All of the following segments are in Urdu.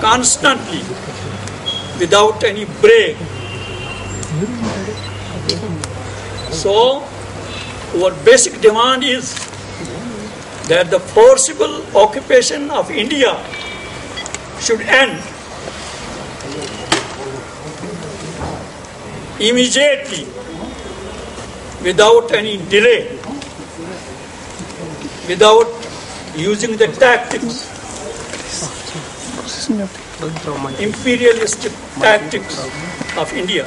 constantly without any break. So our basic demand is that the forcible occupation of India should end immediately without any delay, without using the tactics, imperialistic tactics of India.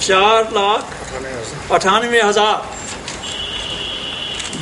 4,98,000,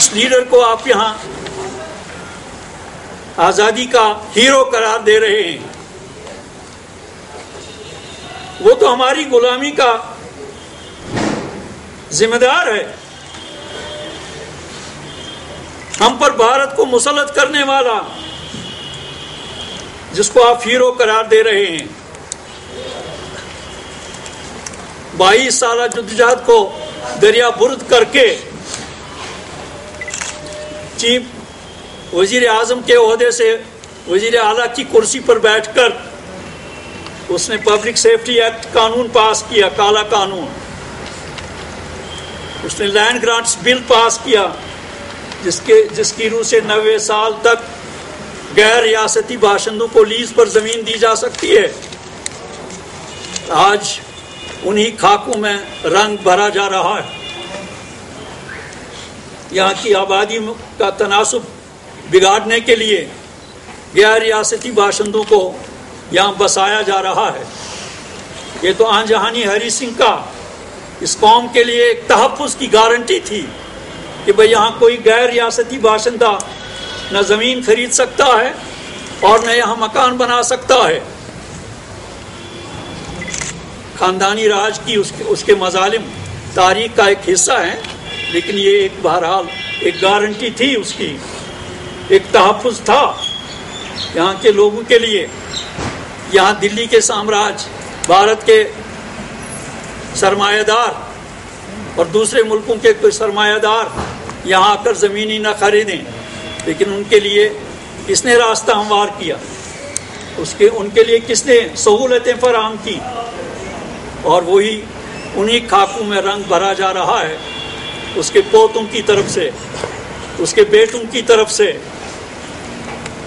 جس لیڈر کو آپ یہاں آزادی کا ہیرو قرار دے رہے ہیں، وہ تو ہماری غلامی کا ذمہ دار ہے. ہم پر بھارت کو مسلط کرنے والا جس کو آپ ہیرو قرار دے رہے ہیں، 22 سالہ جدوجہد کو دریا برد کر کے چیف وزیر اعظم کے عہدے سے وزیر اعلیٰ کی کرسی پر بیٹھ کر اس نے پبلک سیفٹی ایکٹ قانون پاس کیا، کالا قانون. اس نے لینڈ گرانٹس بل پاس کیا جس کی روح سے 90 سال تک غیر ریاستی باشندوں کو لیز پر زمین دی جا سکتی ہے. آج انہی خاکوں میں رنگ بھرا جا رہا ہے. یہاں کی آبادی کا تناسب بگاڑنے کے لیے غیر ریاستی باشندوں کو یہاں بسایا جا رہا ہے. یہ تو آن جہانی ہری سنگھ کا اس قوم کے لیے ایک تحفظ کی گارنٹی تھی کہ بھئی یہاں کوئی غیر ریاستی باشندہ نہ زمین خرید سکتا ہے اور نہ یہاں مکان بنا سکتا ہے. خاندانی راج کی اس کے مظالم تاریخ کا ایک حصہ ہیں، لیکن یہ ایک بہرحال ایک گارنٹی تھی، اس کی ایک تحفظ تھا یہاں کے لوگوں کے لیے. یہاں دلی کے سامراج، بھارت کے سرمایہ دار اور دوسرے ملکوں کے کوئی سرمایہ دار یہاں آ کر زمینی نہ خریدیں، لیکن ان کے لیے کس نے راستہ ہموار کیا، ان کے لیے کس نے سہولتیں فراہم کی، اور وہی انہی خاکوں میں رنگ بھرا جا رہا ہے. اس کے پوتوں کی طرف سے، اس کے بیٹوں کی طرف سے،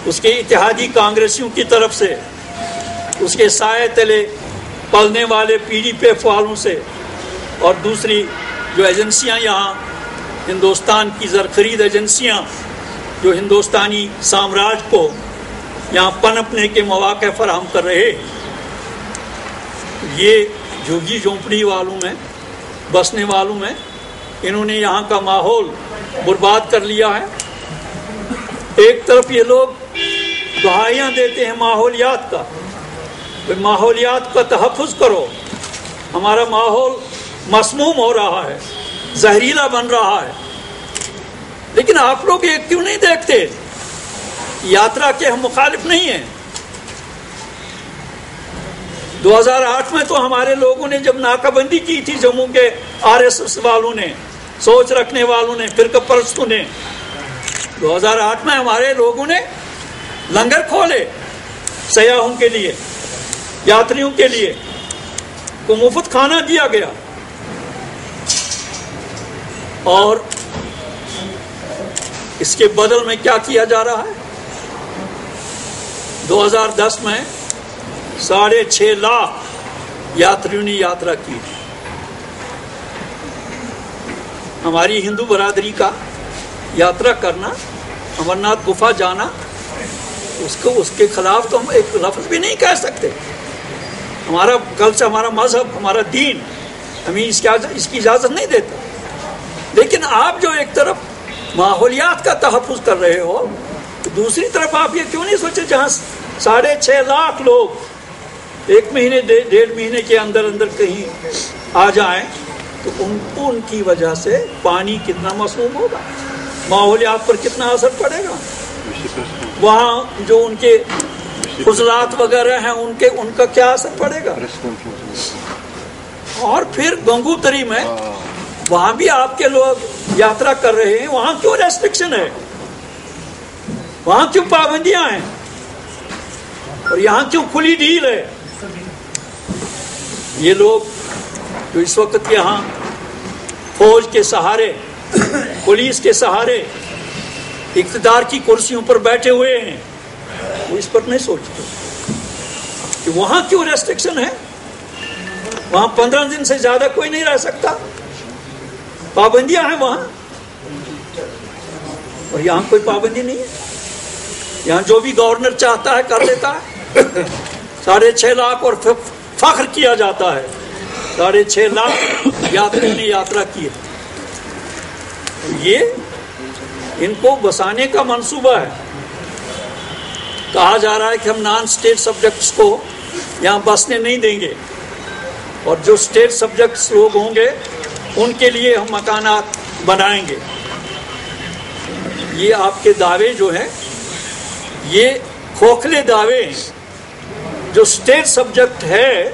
اس کے اتحادی کانگریسیوں کی طرف سے، اس کے سائے تلے پلنے والے پی ڈی پی والوں سے، اور دوسری جو ایجنسیاں یہاں ہندوستان کی زرخرید ایجنسیاں جو ہندوستانی سامراج کو یہاں پنپنے کے مواقع فراہم کر رہے، یہ جھوگی جھونپڑی والوں میں بسنے والوں میں انہوں نے یہاں کا ماحول برباد کر لیا ہے. ایک طرف یہ لوگ دہائیاں دیتے ہیں ماحولیات کا، ماحولیات کا تحفظ کرو، ہمارا ماحول مسموم ہو رہا ہے، زہریلا بن رہا ہے. لیکن آپ لوگ یہ کیوں نہیں دیکھتے؟ یاترا کے ہم مخالف نہیں ہیں. 2008 میں تو ہمارے لوگوں نے جب ناکہ بندی کی تھی جموں کے RSS والوں نے، سوچ رکھنے والوں نے، فرقہ پرستوں نے، 2008 میں ہمارے لوگوں نے لنگر کھولے سیاحوں کے لیے، یاتریوں کے لیے، کو مفت کھانا دیا گیا. اور اس کے بدل میں کیا کیا جا رہا ہے؟ 2010 میں 6.5 لاکھ یاتریوں نے یاترا کی. ہماری ہندو برادری کا یاترا کرنا، امرناتھ گفا جانا، اس کے خلاف تو ہم ایک لفظ بھی نہیں کہہ سکتے. ہمارا کلچر، ہمارا مذہب، ہمارا دین ہمیں اس کی اجازت نہیں دیتا. لیکن آپ جو ایک طرف ماحولیات کا تحفظ کر رہے ہو، تو دوسری طرف آپ یہ کیوں نہیں سوچے جہاں 6.5 لاکھ لوگ 1 مہینے 1.5 مہینے کے اندر کہیں آ جائیں تو ان کی وجہ سے پانی کتنا مسموم ہوگا، ماحولیات پر کتنا اثر پڑے گا. وہاں جو ان کے فضلات وغیرہ ہیں ان کا کیا اثر پڑے گا. اور پھر گنگوتری میں وہاں بھی آپ کے لوگ یاترا کر رہے ہیں، وہاں کیوں ریسٹرکشن ہے، وہاں کیوں پابندیاں ہیں، اور یہاں کیوں کھلی ڈھیل ہے. یہ لوگ جو اس وقت یہاں فوج کے سہارے، پولیس کے سہارے اقتدار کی کرسیوں پر بیٹھے ہوئے ہیں، وہ اس پر نہیں سوچتے کہ وہاں کیوں ریسٹرکشن ہے. وہاں 15 دن سے زیادہ کوئی نہیں رہ سکتا، پابندیاں ہیں وہاں، اور یہاں کوئی پابندی نہیں ہے. یہاں جو بھی گورنر چاہتا ہے کر لیتا ہے. 6.5 لاکھ اور فخر کیا جاتا ہے 6.5 لاکھ یاتریوں نے یاترا کی ہے. یہ ان کو بسانے کا منصوبہ ہے. کہا جا رہا ہے کہ ہم نان اسٹیٹ سبجیکٹس کو یہاں بسنے نہیں دیں گے اور جو اسٹیٹ سبجیکٹس لوگ ہوں گے ان کے لیے ہم مکانات بنائیں گے. یہ آپ کے دعوے جو ہیں یہ کھوکھلے دعوے ہیں. جو اسٹیٹ سبجیکٹ ہے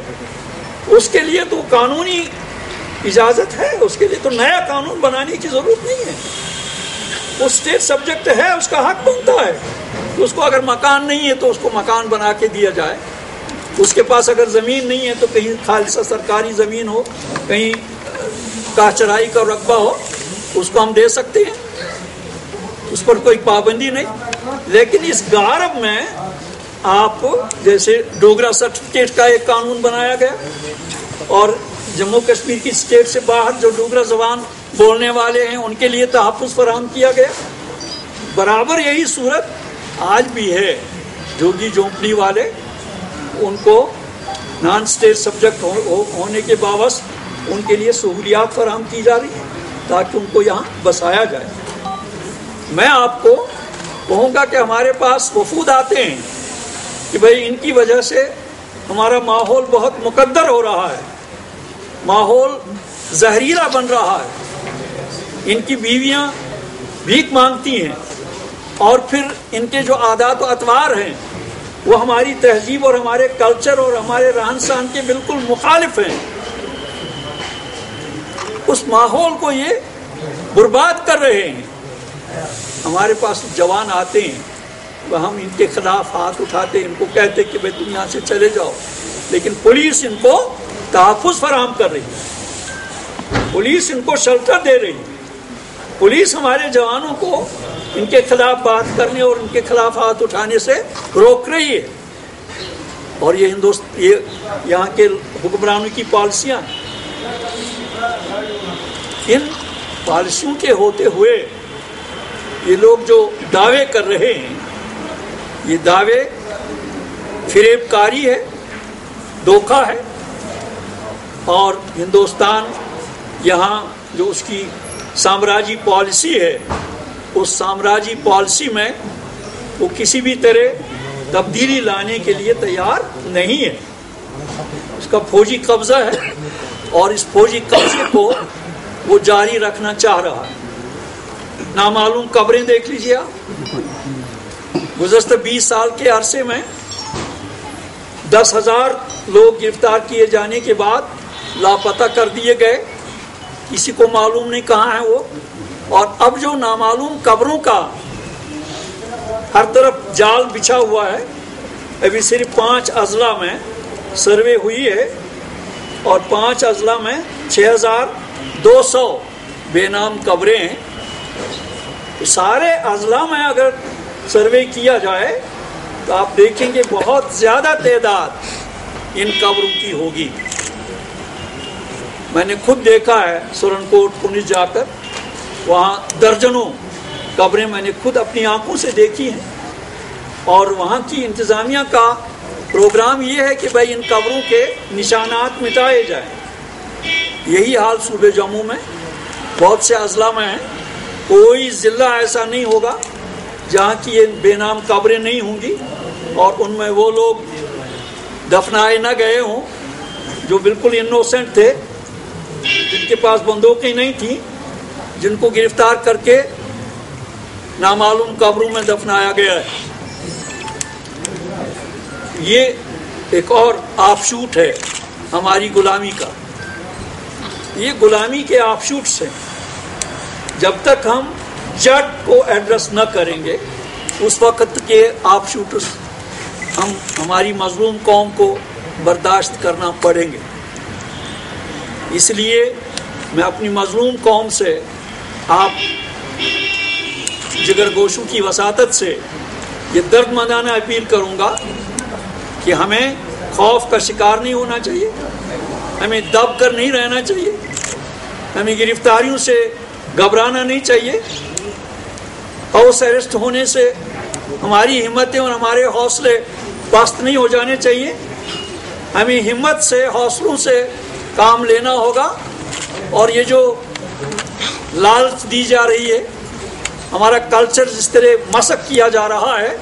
اس کے لیے تو قانونی اجازت ہے, اس کے لیے تو نیا قانون بنانے کی ضرورت نہیں ہے. وہ اسٹیٹ سبجیکٹ ہے, اس کا حق بنتا ہے. اس کو اگر مکان نہیں ہے تو اس کو مکان بنا کے دیا جائے. اس کے پاس اگر زمین نہیں ہے تو کہیں خالصہ سرکاری زمین ہو, کہیں کا چرائی کا رقبہ ہو, اس کو ہم دے سکتے ہیں, اس پر کوئی پابندی نہیں. لیکن اس غارب میں آپ جیسے ڈوگرا سرٹیفکیٹ کا ایک قانون بنایا گیا اور جموں کشمیر کی اسٹیٹ سے باہر جو ڈوگرا زبان بولنے والے ہیں ان کے لیے تحفظ فراہم کیا گیا. برابر یہی صورت آج بھی ہے. جھوگی جھونپڑی والے ان کو نان اسٹیٹ سبجیکٹ ہونے کے باوجود ان کے لیے سہولیات فراہم کی جا رہی ہیں تاکہ ان کو یہاں بسایا جائے. میں آپ کو کہوں گا کہ ہمارے پاس وفود آتے ہیں کہ بھئی ان کی وجہ سے ہمارا ماحول بہت مقدر ہو رہا ہے, ماحول زہریلا بن رہا ہے. ان کی بیویاں بھیک مانگتی ہیں اور پھر ان کے جو عادات و اطوار ہیں وہ ہماری تہذیب اور ہمارے کلچر اور ہمارے رہن سہن کے بالکل مخالف ہیں. اس ماحول کو یہ برباد کر رہے ہیں. ہمارے پاس جوان آتے ہیں, ہم ان کے خلاف ہاتھ اٹھاتے ہیں, ان کو کہتے کہ بھائی تم یہاں سے چلے جاؤ, لیکن پولیس ان کو تحفظ فراہم کر رہی ہے, پولیس ان کو شیلٹر دے رہی ہے. پولیس ہمارے جوانوں کو ان کے خلاف بات کرنے اور ان کے خلاف ہاتھ اٹھانے سے روک رہی ہے. اور یہ یہاں کے حکمرانوں کی پالیسیاں, ان پالیسیوں کے ہوتے ہوئے یہ لوگ جو دعوے کر رہے ہیں یہ دعوے فریب کاری ہے, دھوکہ ہے. اور ہندوستان یہاں جو اس کی سامراجی پالیسی ہے اس سامراجی پالیسی میں وہ کسی بھی طرح تبدیلی لانے کے لیے تیار نہیں ہے. اس کا فوجی قبضہ ہے اور اس فوجی قبضے کو وہ جاری رکھنا چاہ رہا ہے. نامعلوم قبریں دیکھ لیجیے آپ. گزشتہ 20 سال کے عرصے میں 10,000 لوگ گرفتار کیے جانے کے بعد لاپتہ کر دیے گئے, کسی کو معلوم نہیں کہاں ہے وہ. اور اب جو نامعلوم قبروں کا ہر طرف جال بچھا ہوا ہے, ابھی صرف 5 اضلاع میں سروے ہوئی ہے اور 5 اضلاع میں 6,200 بے نام قبریں ہیں. سارے اضلاع میں اگر سروے کیا جائے تو آپ دیکھیں گے بہت زیادہ تعداد ان قبروں کی ہوگی. میں نے خود دیکھا ہے سورن کوٹ پونچھ جا کر, وہاں درجنوں قبریں میں نے خود اپنی آنکھوں سے دیکھی ہیں. اور وہاں کی انتظامیہ کا پروگرام یہ ہے کہ بھائی ان قبروں کے نشانات مٹائے جائیں. یہی حال صوبے جموں میں بہت سے اضلاع میں ہے. کوئی ضلع ایسا نہیں ہوگا جہاں کی یہ بے نام قبریں نہیں ہوں گی اور ان میں وہ لوگ دفنائے نہ گئے ہوں جو بالکل انوسینٹ تھے, جن کے پاس بندوقیں نہیں تھیں, جن کو گرفتار کر کے نامعلوم قبروں میں دفنایا گیا ہے. یہ ایک اور آف شوٹ ہے ہماری غلامی کا. یہ غلامی کے آف شوٹس ہیں. جب تک ہم جٹ کو ایڈریس نہ کریں گے اس وقت کے آف شوٹس ہماری مظلوم قوم کو برداشت کرنا پڑیں گے. اس لیے میں اپنی مظلوم قوم سے آپ جگر گوشوں کی وساطت سے یہ درد مندانہ اپیل کروں گا کہ ہمیں خوف کا شکار نہیں ہونا چاہیے, ہمیں دب کر نہیں رہنا چاہیے, ہمیں گرفتاریوں سے گھبرانا نہیں چاہیے. ہاؤس اریسٹ ہونے سے ہماری ہمتیں اور ہمارے حوصلے پست نہیں ہو جانے چاہیے. ہمیں ہمت سے, حوصلوں سے کام لینا ہوگا. اور یہ جو لالچ دی جا رہی ہے ہمارا کلچر جس طرح مسخ کیا جا رہا ہے.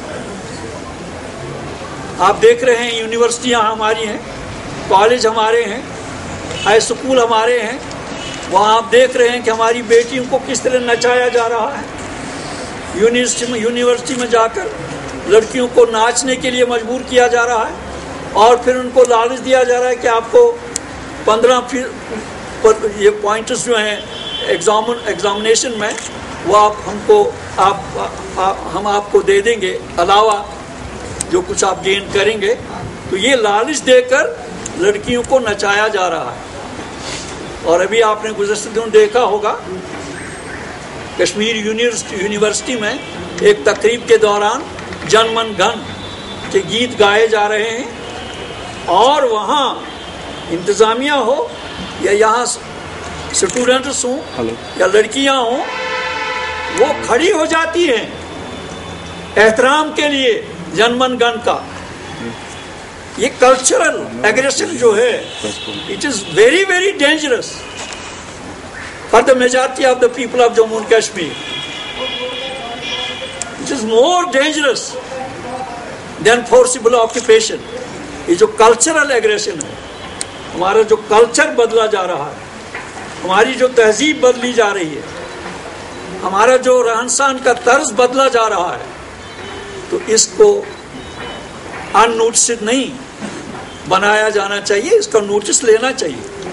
آپ دیکھ رہے ہیں یونیورسٹیاں ہماری ہیں, کالج ہمارے ہیں, ہائی اسکول ہمارے ہیں, وہاں آپ دیکھ رہے ہیں کہ ہماری بیٹیوں کو کس طرح نچایا جا رہا ہے. یونیورسٹی میں جا کر لڑکیوں کو ناچنے کے لیے مجبور کیا جا رہا ہے, اور پھر ان کو لالچ دیا جا رہا ہے کہ آپ کو 15 یہ پوائنٹس جو ہیں ایگزامینیشن میں وہ ہم آپ کو دے دیں گے علاوہ جو کچھ آپ گین کریں گے. تو یہ لالچ دے کر لڑکیوں کو نچایا جا رہا ہے. اور ابھی آپ نے گزشتہ دنوں دیکھا ہوگا کشمیر یونیورسٹی میں ایک تقریب کے دوران جن من گن کے گیت گائے جا رہے ہیں, اور وہاں انتظامیہ ہو یا یہاں اسٹوڈنٹس ہوں یا لڑکیاں ہوں, وہ کھڑی ہو جاتی ہیں احترام کے لیے جن من گن کا. یہ کلچرل ایگریشن جو ہے it is very very dangerous for the majority of the people of Jammu and Kashmir. It is more dangerous than forcible occupation. یہ جو کلچرل ایگریشن ہے, ہمارا جو کلچر بدلا جا رہا ہے, ہماری جو تہذیب بدلی جا رہی ہے, ہمارا جو رہن سہن کا طرز بدلا جا رہا ہے, تو اس کو ان نوٹسڈ نہیں بنایا جانا چاہیے, اس کا نوٹس لینا چاہیے.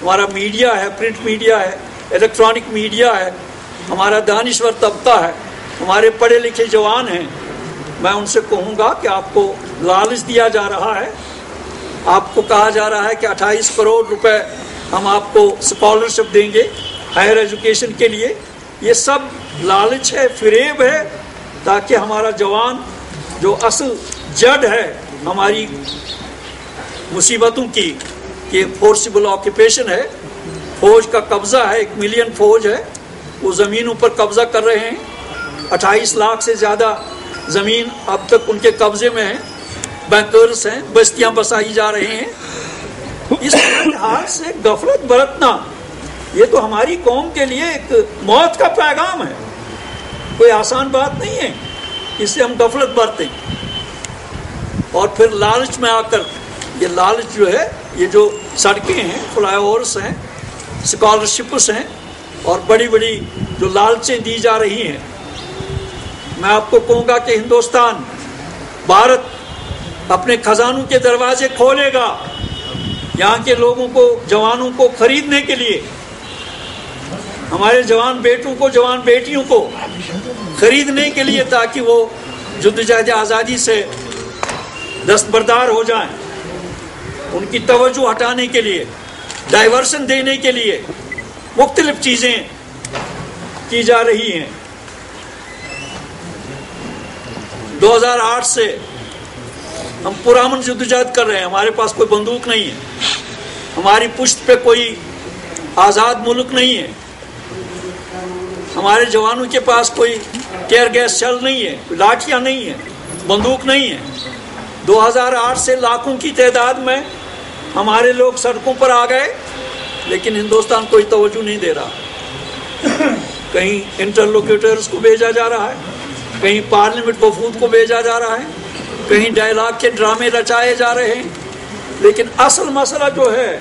ہمارا میڈیا ہے, پرنٹ میڈیا ہے, الیکٹرانک میڈیا ہے, ہمارا دانشور طبقہ ہے, ہمارے پڑھے لکھے جوان ہیں. میں ان سے کہوں گا کہ آپ کو لالچ دیا جا رہا ہے, آپ کو کہا جا رہا ہے کہ 28 کروڑ روپے ہم آپ کو اسکالرشپ دیں گے ہائر ایجوکیشن کے لیے. یہ سب لالچ ہے, فریب ہے, تاکہ ہمارا جوان جو اصل جڑ ہے ہماری مصیبتوں کی, کہ فورسیبل آکوپیشن ہے, فوج کا قبضہ ہے, 1 ملین فوج ہے, وہ زمینوں پر قبضہ کر رہے ہیں. 28 لاکھ سے زیادہ زمین اب تک ان کے قبضے میں ہے, بینکرز ہیں, بستیاں بسائی جا رہے ہیں. اس حال سے غفلت برتنا یہ تو ہماری قوم کے لیے ایک موت کا پیغام ہے, کوئی آسان بات نہیں ہے. اس سے ہم غفلت برتیں اور پھر لالچ میں آ کر, یہ لالچ جو ہے, یہ جو سڑکیں ہیں, فلائی اوورس ہیں, اسکالرشپس ہیں, اور بڑی بڑی جو لالچیں دی جا رہی ہیں. میں آپ کو کہوں گا کہ ہندوستان, بھارت اپنے خزانوں کے دروازے کھولے گا یہاں کے لوگوں کو, جوانوں کو خریدنے کے لیے, ہمارے جوان بیٹوں کو, جوان بیٹیوں کو خریدنے کے لیے, تاکہ وہ جدوجہد آزادی سے دستبردار ہو جائیں. ان کی توجہ ہٹانے کے لیے, ڈائیورشن دینے کے لیے مختلف چیزیں کی جا رہی ہیں. 2008 سے ہم پرامن جدوجہد کر رہے ہیں. ہمارے پاس کوئی بندوق نہیں ہے, ہماری پشت پہ کوئی آزاد ملک نہیں ہے, ہمارے جوانوں کے پاس کوئی ٹیئر گیس شل نہیں ہے, کوئی لاٹھیاں نہیں ہیں, بندوق نہیں ہے. 2008 سے لاکھوں کی تعداد میں ہمارے لوگ سڑکوں پر آ گئے, لیکن ہندوستان کوئی توجہ نہیں دے رہا. کہیں انٹرلوکیٹرز کو بھیجا جا رہا ہے, کہیں پارلیمنٹ وفود کو بھیجا جا رہا ہے, کہیں ڈائلاگ کے ڈرامے رچائے جا رہے ہیں, لیکن اصل مسئلہ جو ہے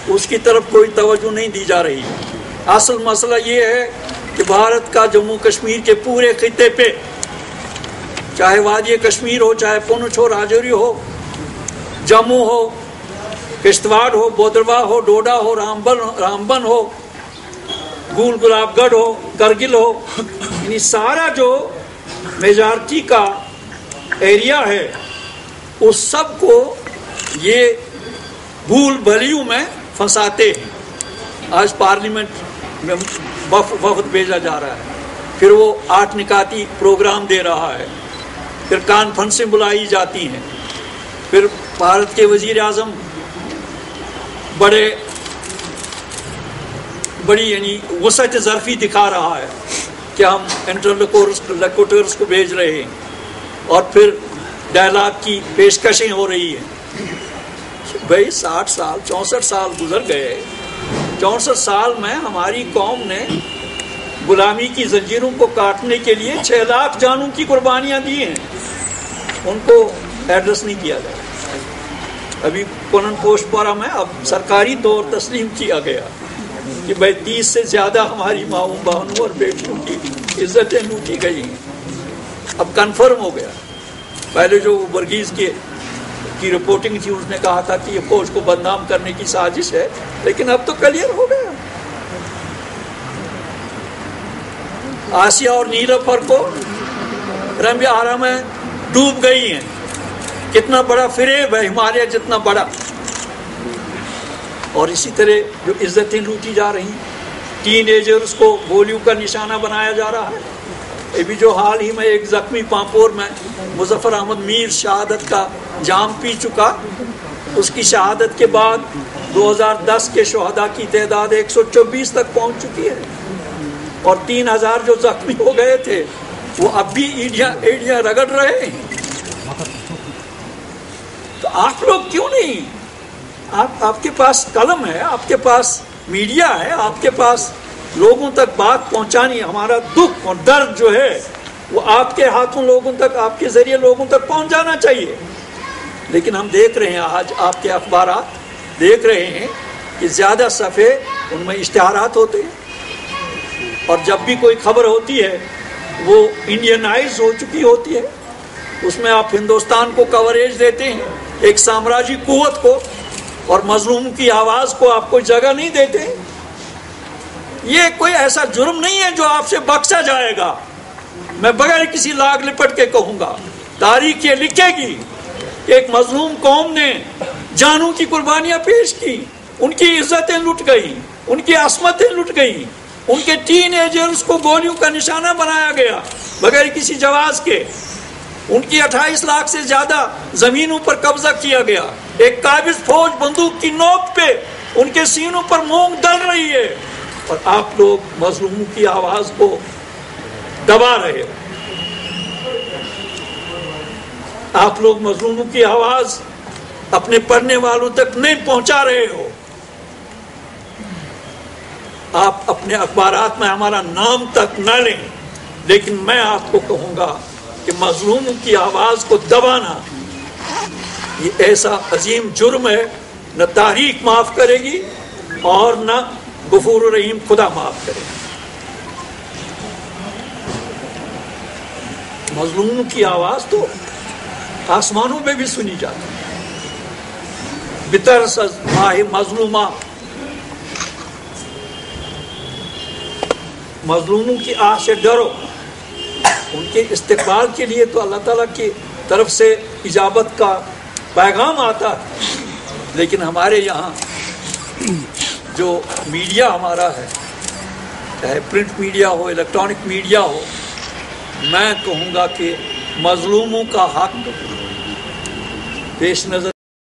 اس کی طرف کوئی توجہ نہیں دی جا رہی. اصل مسئلہ یہ ہے کہ بھارت کا جموں کشمیر کے پورے خطے پہ, چاہے وادی کشمیر ہو, چاہے پونچھ ہو, راجوری ہو, جموں ہو, کشتواڑ ہو, بودروا ہو, ڈوڈا ہو, رامبن ہو, گول گلاب گڑھ ہو, کرگل ہو, یعنی سارا جو میجارٹی کا ایریا ہے اس سب کو یہ بھول بھلیوں میں پھنساتے ہیں. آج پارلیمنٹ میں وفد بھیجا جا رہا ہے, پھر وہ 8 نکاتی پروگرام دے رہا ہے, پھر کانفرنسیں بلائی جاتی ہیں, پھر بھارت کے وزیر اعظم بڑی یعنی وسعت ظرفی دکھا رہا ہے کہ ہم انٹرلوکیٹرز کو بھیج رہے ہیں, اور پھر ڈائلاگ کی پیشکشیں ہو رہی ہیں. بھائی 60 سال 64 سال گزر گئے. 64 سال میں ہماری قوم نے غلامی کی زنجیروں کو کاٹنے کے لیے 6 لاکھ جانوں کی قربانیاں دی ہیں، ان کو ایڈریس نہیں کیا گیا. ابھی کونن پوسٹ پورا میں اب سرکاری طور تسلیم کیا گیا کہ بھائی 30 سے زیادہ ہماری ماؤں بہنوں اور بیٹیوں کی عزتیں لوٹی گئی ہیں. اب کنفرم ہو گیا. پہلے جو ورگیز کی رپورٹنگ تھی، اس نے کہا تھا کہ یہ فوج کو بدنام کرنے کی سازش ہے، لیکن اب تو کلیئر ہو گیا. آسیہ اور نیلوفر کو رمب آرا میں ڈوب گئی ہیں. کتنا بڑا فریب ہے، ہمالیہ جتنا بڑا. اور اسی طرح جو عزتیں لوٹی جا رہی ہیں، ٹین ایجرز کو گولیوں کا نشانہ بنایا جا رہا ہے. ابھی جو حال ہی میں ایک زخمی پامپور میں مظفر احمد میر شہادت کا جام پی چکا، اس کی شہادت کے بعد 2010 کے شہداء کی تعداد 124 تک پہنچ چکی ہے، اور 3000 جو زخمی ہو گئے تھے وہ اب بھی ایڑیاں رگڑ رہے ہیں. تو آپ لوگ کیوں نہیں، آپ کے پاس قلم ہے، آپ کے پاس میڈیا ہے، آپ کے پاس لوگوں تک بات پہنچانی. ہمارا دکھ اور درد جو ہے وہ آپ کے ہاتھوں لوگوں تک، آپ کے ذریعے لوگوں تک پہنچ جانا چاہیے. لیکن ہم دیکھ رہے ہیں آج آپ کے اخبارات دیکھ رہے ہیں کہ زیادہ صفحے ان میں اشتہارات ہوتے ہیں، اور جب بھی کوئی خبر ہوتی ہے وہ انڈینائز ہو چکی ہوتی ہے. اس میں آپ ہندوستان کو کوریج دیتے ہیں، ایک سامراجی قوت کو، اور مظلوم کی آواز کو آپ کوئی جگہ نہیں دیتے. یہ کوئی ایسا جرم نہیں ہے جو آپ سے بخشا جائے گا. میں بغیر کسی لاگ لپٹ کے کہوں گا، تاریخ یہ لکھے گی کہ ایک مظلوم قوم نے جانوں کی قربانیاں پیش کی، ان کی عزتیں لٹ گئی، ان کی عصمتیں لٹ گئی، ان کے ٹین ایجرز کو گولیوں کا نشانہ بنایا گیا بغیر کسی جواز کے، ان کی 28 لاکھ سے زیادہ زمینوں پر قبضہ کیا گیا. ایک قابض فوج بندوق کی نوک پہ ان کے سینوں پر مونگ ڈل رہی ہے، اور آپ لوگ مظلوموں کی آواز کو دبا رہے ہو. آپ لوگ مظلوموں کی آواز اپنے پڑھنے والوں تک نہیں پہنچا رہے ہو. آپ اپنے اخبارات میں ہمارا نام تک نہ لیں، لیکن میں آپ کو کہوں گا کہ مظلوموں کی آواز کو دبانا یہ ایسا عظیم جرم ہے، نہ تاریخ معاف کرے گی اور نہ غفور الرحیم خدا معاف کرے گا. مظلوموں کی آواز تو آسمانوں میں بھی سنی جاتی ہے. بترس از ماہ مظلومہ، مظلوموں کی آہ سے ڈرو. ان کے استقبال کے لیے تو اللہ تعالیٰ کی طرف سے اجابت کا پیغام آتا ہے، لیکن ہمارے یہاں جو میڈیا ہمارا ہے، چاہے پرنٹ میڈیا ہو، الیکٹرانک میڈیا ہو، میں کہوں گا کہ مظلوموں کا حق پیش نظر